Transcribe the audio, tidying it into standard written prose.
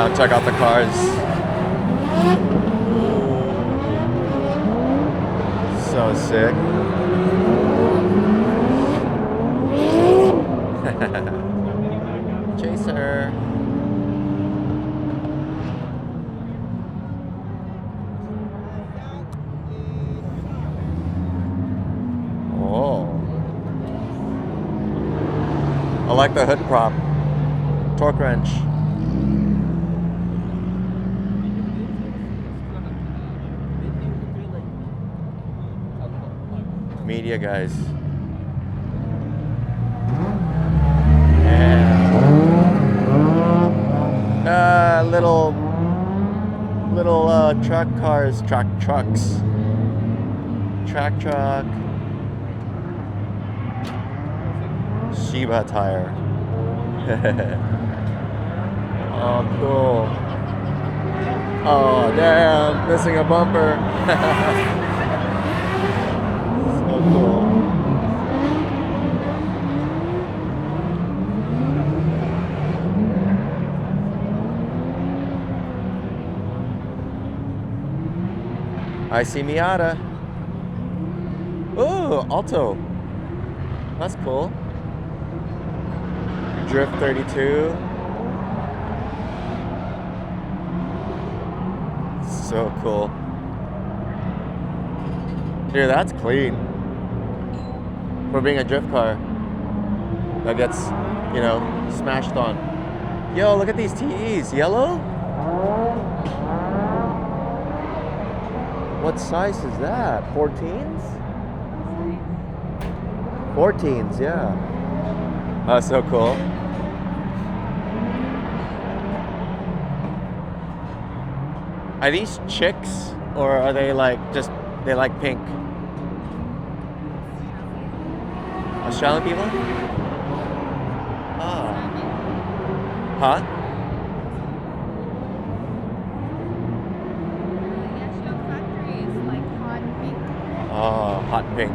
around, check out the cars. So sick. Chaser. Oh. I like the hood prop. Torque wrench. Media guys. And little truck cars, trucks. Truck. Shiba tire. Oh, cool. Oh, damn, missing a bumper. So cool. I see Miata. Ooh, Alto. That's cool. Drift 32. So cool. Dude, that's clean. For being a drift car that gets, you know, smashed on. Yo, look at these TEs. Yellow? What size is that? 14s? 14s, yeah. Oh, so cool. Are these chicks or are they like just, they like pink? Australian people? Ah. Huh? Oh, hot pink.